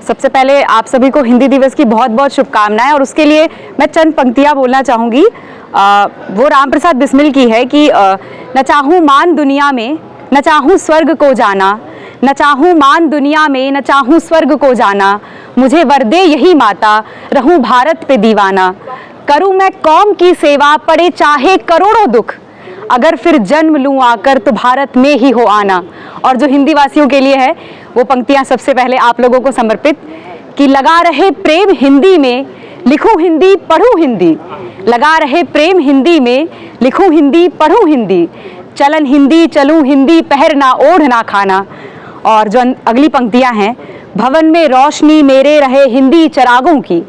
सबसे पहले आप सभी को हिंदी दिवस की बहुत बहुत शुभकामनाएं। और उसके लिए मैं चंद पंक्तियां बोलना चाहूँगी। वो राम प्रसाद बिस्मिल की है कि न चाहूँ मान दुनिया में, न चाहूँ स्वर्ग को जाना, न चाहूँ मान दुनिया में, न चाहूँ स्वर्ग को जाना, मुझे वर दे यही माता, रहूँ भारत पे दीवाना। करूँ मैं कौम की सेवा, पड़े चाहे करोड़ों दुख, अगर फिर जन्म लूँ आकर तो भारत में ही हो आना। और जो हिंदी वासियों के लिए है वो पंक्तियाँ सबसे पहले आप लोगों को समर्पित कि लगा रहे प्रेम हिंदी में, लिखूँ हिंदी पढ़ूँ हिंदी, लगा रहे प्रेम हिंदी में, लिखूँ हिंदी पढ़ूँ हिंदी, चलन हिंदी चलूँ हिंदी, पहरना ओढ़ना खाना। और जो अगली पंक्तियाँ हैं, भवन में रोशनी मेरे रहे हिंदी चरागों की,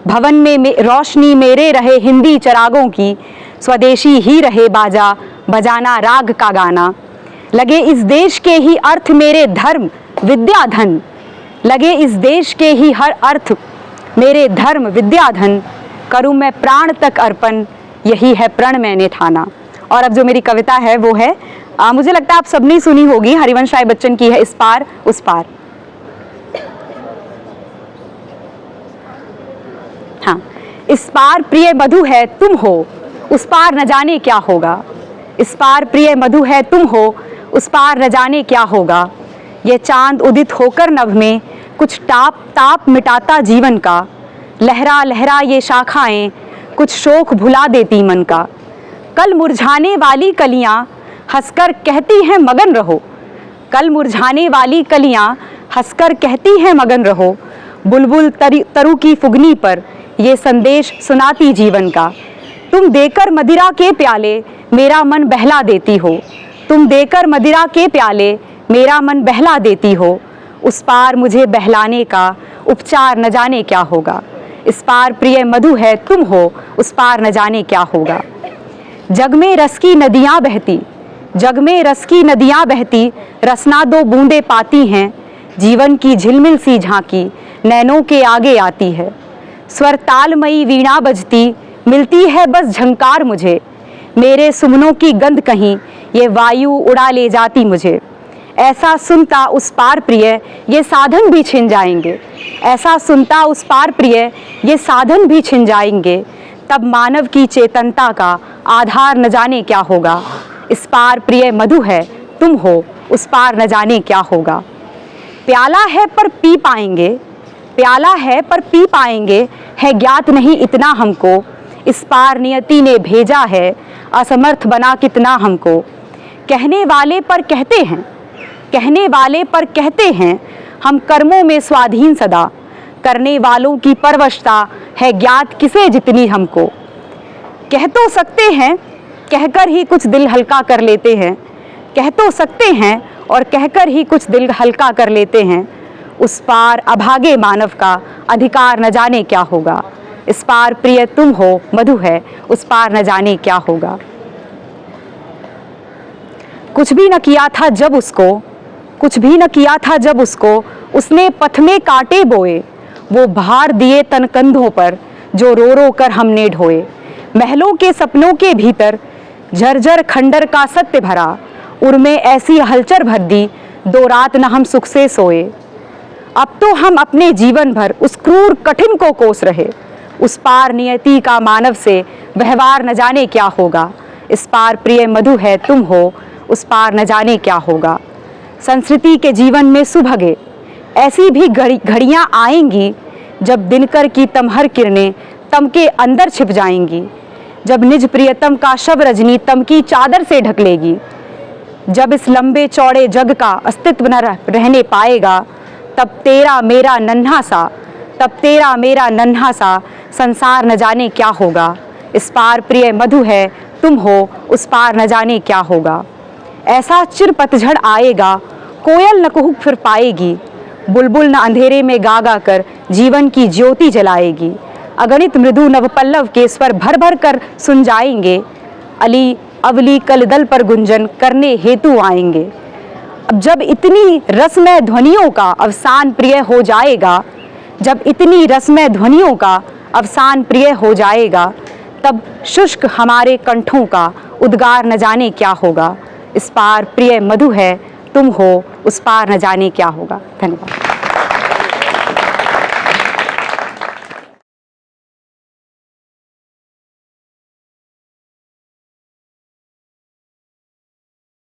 भवन में रोशनी मेरे रहे हिंदी चरागों की, स्वदेशी ही रहे बाजा बजाना राग का गाना। लगे इस देश के ही अर्थ मेरे धर्म विद्या धन, लगे इस देश के ही हर अर्थ मेरे धर्म विद्या धन, करूँ मैं प्राण तक अर्पण, यही है प्रण मैंने ठाना। और अब जो मेरी कविता है वो है, मुझे लगता है आप सबने सुनी होगी, हरिवंश राय बच्चन की है, इस पार उस पार। हाँ, इस पार प्रिय मधु है तुम हो, उस पार न जाने क्या होगा। इस पार प्रिय मधु है तुम हो, उस पार न जाने क्या होगा। ये चांद उदित होकर नभ में कुछ ताप मिटाता जीवन का, लहरा लहरा ये शाखाएं कुछ शोक भुला देती मन का। कल मुरझाने वाली कलियां हंसकर कहती हैं मगन रहो, कल मुरझाने वाली कलियां हंसकर कहती हैं मगन रहो। बुलबुल तरु की फुगनी पर ये संदेश सुनाती जीवन का। तुम देकर मदिरा के प्याले मेरा मन बहला देती हो, तुम देकर मदिरा के प्याले मेरा मन बहला देती हो। उस पार मुझे बहलाने का उपचार न जाने क्या होगा। इस पार प्रिय मधु है तुम हो, उस पार न जाने क्या होगा। जग में रस की नदियाँ बहती, जग में रस की नदियाँ बहती, रसना दो बूंदे पाती हैं, जीवन की झिलमिल सी झांकी नैनों के आगे आती है। स्वर तालमयी वीणा बजती मिलती है बस झंकार मुझे, मेरे सुमनों की गंध कहीं ये वायु उड़ा ले जाती मुझे। ऐसा सुनता उस पार प्रिय ये साधन भी छिन जाएंगे, ऐसा सुनता उस पार प्रिय ये साधन भी छिन जाएंगे। तब मानव की चेतनता का आधार न जाने क्या होगा। इस पार प्रिय मधु है तुम हो, उस पार न जाने क्या होगा। प्याला है पर पी पाएंगे, प्याला है पर पी पाएंगे, है ज्ञात नहीं इतना हमको। इस पार नियति ने भेजा है, असमर्थ बना कितना हमको। कहने वाले पर कहते हैं, कहने वाले पर कहते हैं, हम कर्मों में स्वाधीन सदा। करने वालों की परवशता है ज्ञात किसे जितनी हमको। कह तो सकते हैं, कहकर ही कुछ दिल हल्का कर लेते हैं, कह तो सकते हैं और कहकर ही कुछ दिल हल्का कर लेते हैं। उस पार अभागे मानव का अधिकार न जाने क्या होगा। इस पार प्रिय तुम हो मधु है, उस पार न जाने क्या होगा। कुछ भी न किया था जब उसको, कुछ भी न किया था जब उसको, उसने पथ में कांटे बोए, वो भार दिए तन कंधों पर जो रो रो कर हमने ढोए। महलों के सपनों के भीतर झरझर खंडर का सत्य भरा, उर्मे ऐसी हलचल भर दी दो रात न हम सुख से सोए। अब तो हम अपने जीवन भर उस क्रूर कठिन को कोस रहे, उस पार नियति का मानव से व्यवहार न जाने क्या होगा। इस पार प्रिय मधु है तुम हो, उस पार न जाने क्या होगा। संस्कृति के जीवन में सुभगे ऐसी भी घड़ियाँ आएंगी, जब दिनकर की तमहर किरणें तम के अंदर छिप जाएंगी। जब निज प्रियतम का शव रजनी तम की चादर से ढक लेगी। जब इस लंबे चौड़े जग का अस्तित्व न रहने पाएगा, तब तेरा मेरा नन्हा सा, तब तेरा मेरा नन्हा सा संसार न जाने क्या होगा। इस पार प्रिय मधु है तुम हो, उस पार न जाने क्या होगा। ऐसा चिर पतझड़ आएगा, कोयल न कुहुक फिर पाएगी, बुलबुल न अंधेरे में गा गा कर जीवन की ज्योति जलाएगी। अगणित मृदु नवपल्लव के स्वर भर भर कर सुन जाएंगे, अली अवली कल दल पर गुंजन करने हेतु आएंगे। अब जब इतनी रसमय ध्वनियों का अवसान प्रिय हो जाएगा, जब इतनी रसमय ध्वनियों का अवसान प्रिय हो जाएगा, तब शुष्क हमारे कंठों का उद्गार न जाने क्या होगा। इस पार प्रिय मधु है तुम हो, उस पार न जाने क्या होगा। धन्यवाद।